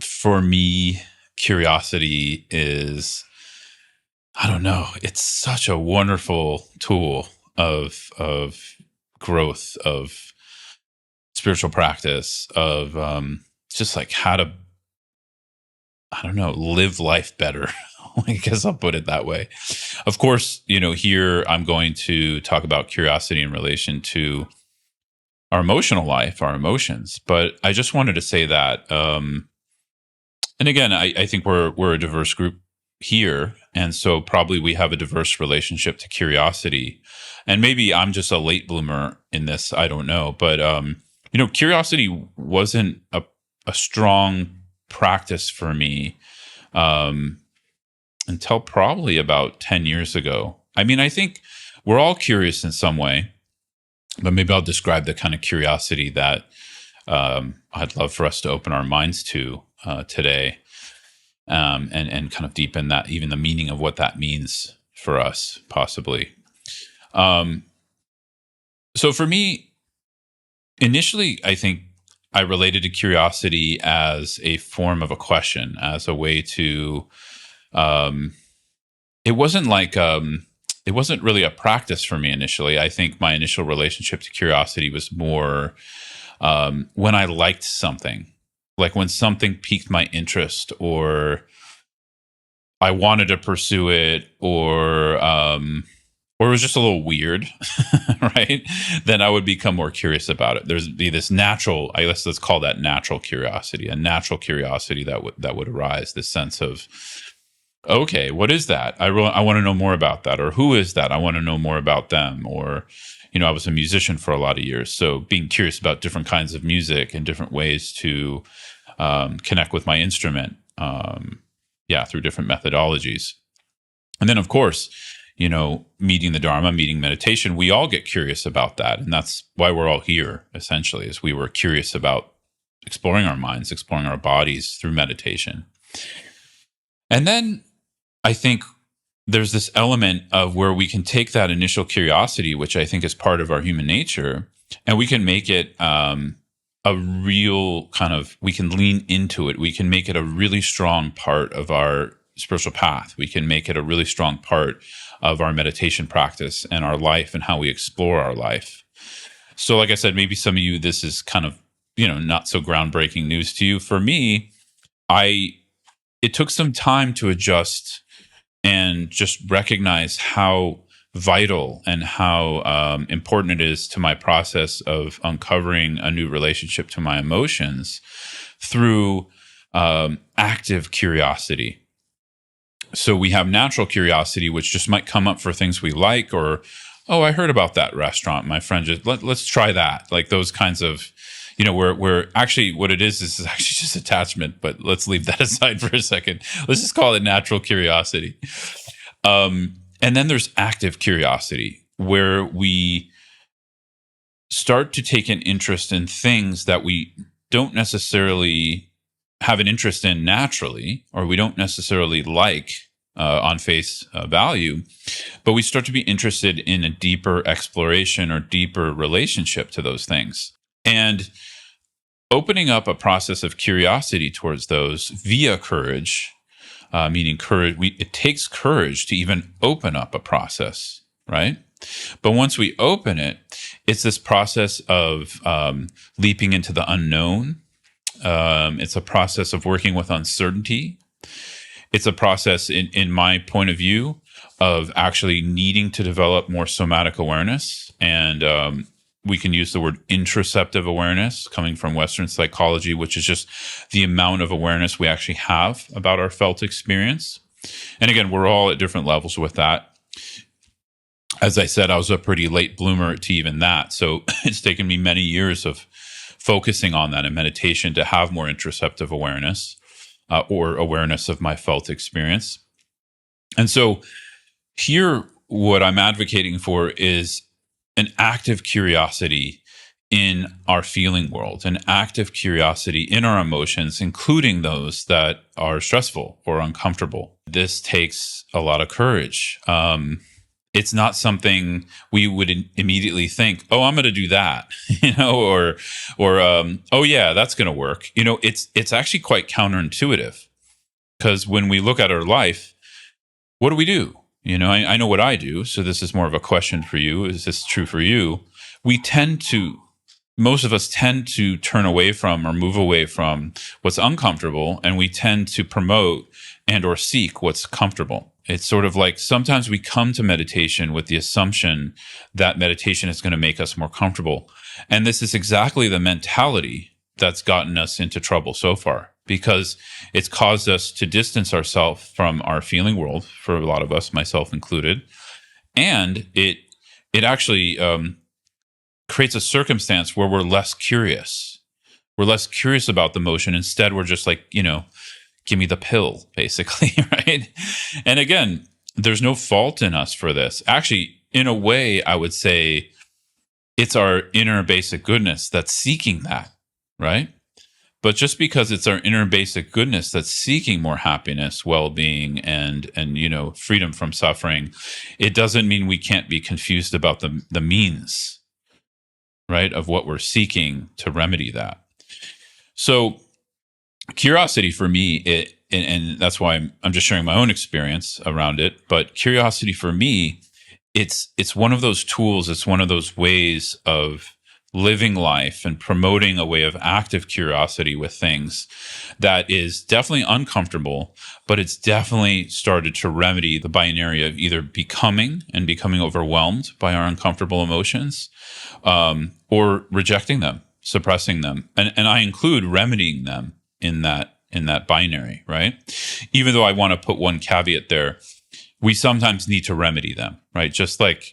for me, curiosity is, I don't know, it's such a wonderful tool of growth, of spiritual practice, of just like how to, I don't know, live life better. I guess I'll put it that way. Of course, here I'm going to talk about curiosity in relation to our emotional life, our emotions. But I just wanted to say that, and again, I think we're a diverse group here, and so probably we have a diverse relationship to curiosity. And maybe I'm just a late bloomer in this. I don't know, but curiosity wasn't a strong practice for me until probably about 10 years ago. I mean, I think we're all curious in some way, but maybe I'll describe the kind of curiosity that I'd love for us to open our minds to today, and kind of deepen that, even the meaning of what that means for us, possibly. So for me, initially, I think I related to curiosity as a form of a question, as a way to, it wasn't like, it wasn't really a practice for me initially. I think my initial relationship to curiosity was more when I liked something, like when something piqued my interest, or I wanted to pursue it, or it was just a little weird, right? Then I would become more curious about it. There's be this natural, I guess let's call that natural curiosity, a natural curiosity that would arise. This sense of, okay, what is that? I want to know more about that. Or who is that? I want to know more about them. Or, I was a musician for a lot of years, so being curious about different kinds of music and different ways to connect with my instrument, through different methodologies. And then, of course, meeting the Dharma, meeting meditation, we all get curious about that. And that's why we're all here, essentially, is we were curious about exploring our minds, exploring our bodies through meditation. And then I think there's this element of where we can take that initial curiosity, which I think is part of our human nature, and we can make it a real kind of, we can lean into it. We can make it a really strong part of our spiritual path. We can make it a really strong part of our meditation practice and our life and how we explore our life. So like I said, maybe some of you, this is kind of, not so groundbreaking news to you. For me, it took some time to adjust and just recognize how vital and how important it is to my process of uncovering a new relationship to my emotions through active curiosity. So we have natural curiosity, which just might come up for things we like, or, oh, I heard about that restaurant. My friend just, let's try that. Like those kinds of, where actually what it is actually just attachment, but let's leave that aside for a second. Let's just call it natural curiosity. And then there's active curiosity, where we start to take an interest in things that we don't necessarily have an interest in naturally, or we don't necessarily like on face value, but we start to be interested in a deeper exploration or deeper relationship to those things. And opening up a process of curiosity towards those via courage, meaning courage, it takes courage to even open up a process, right? But once we open it, it's this process of leaping into the unknown. It's a process of working with uncertainty. It's a process, in my point of view, of actually needing to develop more somatic awareness. And we can use the word interoceptive awareness, coming from Western psychology, which is just the amount of awareness we actually have about our felt experience. And again, we're all at different levels with that. As I said, I was a pretty late bloomer to even that. So it's taken me many years of focusing on that in meditation to have more interoceptive awareness, or awareness of my felt experience. And so here, what I'm advocating for is an active curiosity in our feeling world, an active curiosity in our emotions, including those that are stressful or uncomfortable. This takes a lot of courage. It's not something we would immediately think, oh, I'm going to do that, or oh yeah, that's going to work. It's actually quite counterintuitive, because when we look at our life, what do we do? I know what I do. So this is more of a question for you. Is this true for you? Most of us tend to turn away from or move away from what's uncomfortable, and we tend to promote and or seek what's comfortable. It's sort of like sometimes we come to meditation with the assumption that meditation is going to make us more comfortable. And this is exactly the mentality that's gotten us into trouble so far, because it's caused us to distance ourselves from our feeling world, for a lot of us, myself included. And it actually creates a circumstance where we're less curious. We're less curious about the motion. Instead, we're just like, give me the pill, basically, right? And again, there's no fault in us for this. Actually, in a way, I would say it's our inner basic goodness that's seeking that, right? But just because it's our inner basic goodness that's seeking more happiness, well-being, and freedom from suffering, it doesn't mean we can't be confused about the means, right, of what we're seeking to remedy that. So curiosity for me, and that's why I'm just sharing my own experience around it. But curiosity for me, it's one of those tools. It's one of those ways of living life and promoting a way of active curiosity with things that is definitely uncomfortable, but it's definitely started to remedy the binary of either becoming overwhelmed by our uncomfortable emotions, or rejecting them, suppressing them. And I include remedying them in that binary, right? Even though I want to put one caveat there, we sometimes need to remedy them, right? Just like,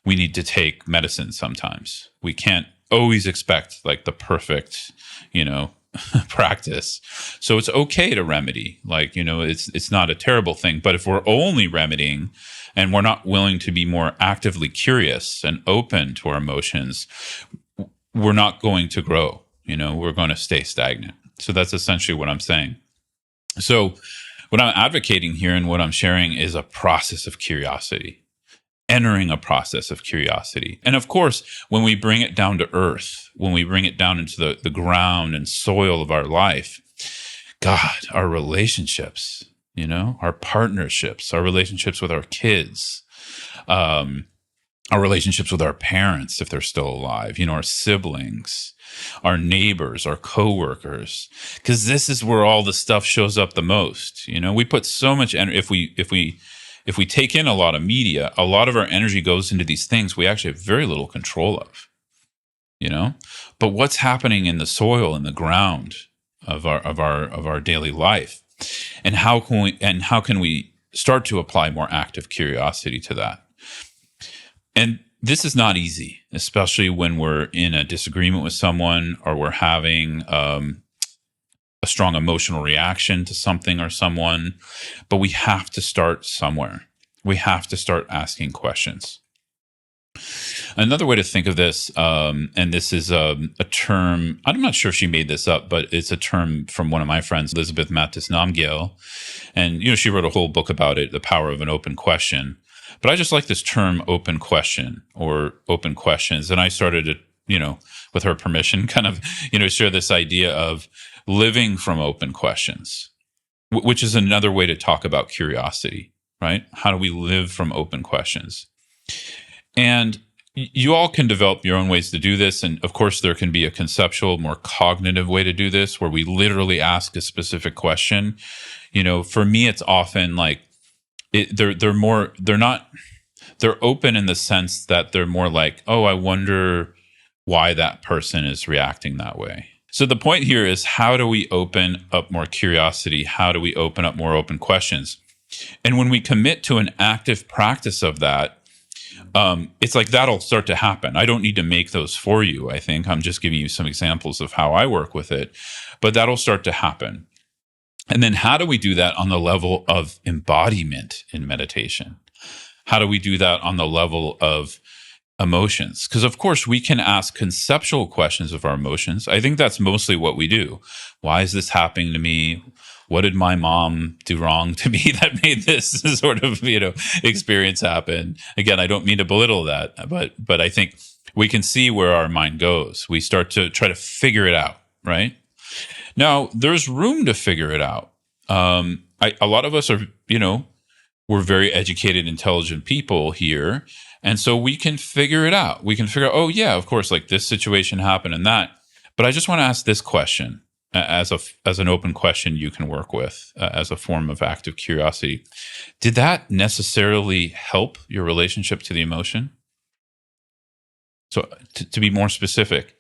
we need to take medicine sometimes. We can't always expect like the perfect, practice. So it's okay to remedy. Like, it's not a terrible thing. But if we're only remedying and we're not willing to be more actively curious and open to our emotions, we're not going to grow. We're going to stay stagnant. So that's essentially what I'm saying. So what I'm advocating here and what I'm sharing is a process of curiosity, entering a process of curiosity. And of course, when we bring it down to earth, when we bring it down into the ground and soil of our life, God, our relationships, our partnerships, our relationships with our kids, our relationships with our parents, if they're still alive, our siblings, our neighbors, our coworkers, because this is where all the stuff shows up the most. We put so much energy. If we take in a lot of media, a lot of our energy goes into these things we actually have very little control of. But what's happening in the soil, in the ground of our daily life, and how can we start to apply more active curiosity to that? And this is not easy, especially when we're in a disagreement with someone, or we're having a strong emotional reaction to something or someone. But we have to start somewhere. We have to start asking questions. Another way to think of this, and this is a term, I'm not sure if she made this up, but it's a term from one of my friends, Elizabeth Matis Namgyel. And, she wrote a whole book about it, The Power of an Open Question. But I just like this term, open question, or open questions. And I started to, with her permission, kind of, share this idea of living from open questions, which is another way to talk about curiosity, right? How do we live from open questions? And you all can develop your own ways to do this. And of course, there can be a conceptual, more cognitive way to do this, where we literally ask a specific question. For me, it's often like, they're open in the sense that they're more like, oh, I wonder why that person is reacting that way. So the point here is, how do we open up more curiosity? How do we open up more open questions? And when we commit to an active practice of that, it's like that'll start to happen. I don't need to make those for you. I think I'm just giving you some examples of how I work with it, but that'll start to happen. And then how do we do that on the level of embodiment in meditation? How do we do that on the level of emotions? Because of course we can ask conceptual questions of our emotions. I think that's mostly what we do. Why is this happening to me? what did my mom do wrong to me that made this sort of, experience happen? Again, I don't mean to belittle that, but I think we can see where our mind goes. We start to try to figure it out, right? Now, there's room to figure it out. A lot of us are, we're very educated, intelligent people here. And so we can figure it out. We can figure out, oh, yeah, of course, like this situation happened and that. But I just want to ask this question as an open question you can work with as a form of active curiosity. Did that necessarily help your relationship to the emotion? So to be more specific,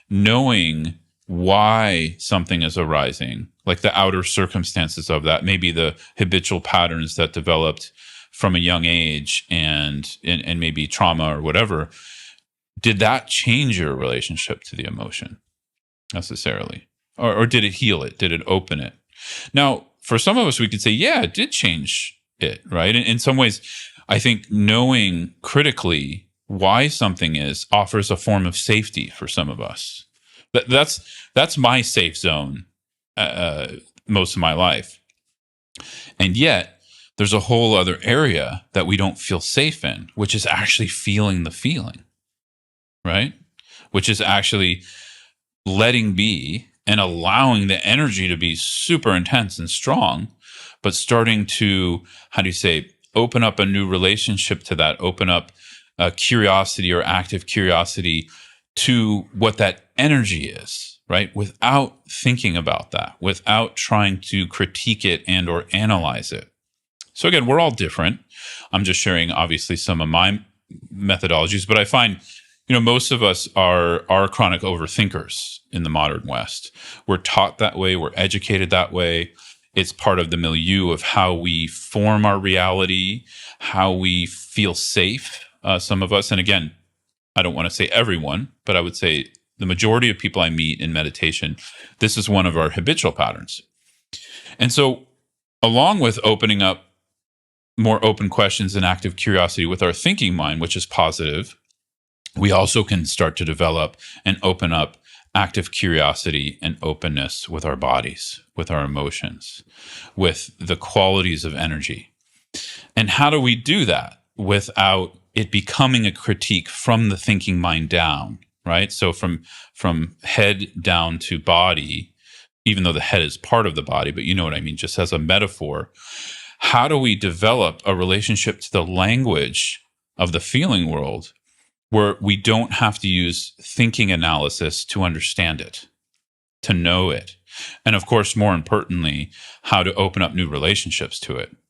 knowing why something is arising, like the outer circumstances of that, maybe the habitual patterns that developed from a young age and maybe trauma or whatever, did that change your relationship to the emotion necessarily? Or did it heal it? Did it open it? Now, for some of us, we could say, yeah, it did change it, right? In some ways, I think knowing critically why something is offers a form of safety for some of us. That's my safe zone most of my life. And yet, there's a whole other area that we don't feel safe in, which is actually feeling the feeling, right? Which is actually letting be and allowing the energy to be super intense and strong, but starting to, open up a new relationship to that, open up curiosity or active curiosity to what that energy is, right? Without thinking about that, without trying to critique it and or analyze it. So again, we're all different. I'm just sharing obviously some of my methodologies, but I find, most of us are chronic overthinkers in the modern West. We're taught that way. We're educated that way. It's part of the milieu of how we form our reality, how we feel safe, some of us. And again, I don't want to say everyone, but I would say the majority of people I meet in meditation, this is one of our habitual patterns. And so along with opening up more open questions and active curiosity with our thinking mind, which is positive, we also can start to develop and open up active curiosity and openness with our bodies, with our emotions, with the qualities of energy. And how do we do that without it becoming a critique from the thinking mind down, right? So from head down to body, even though the head is part of the body, but you know what I mean, just as a metaphor, how do we develop a relationship to the language of the feeling world where we don't have to use thinking analysis to understand it, to know it? And of course, more importantly, how to open up new relationships to it.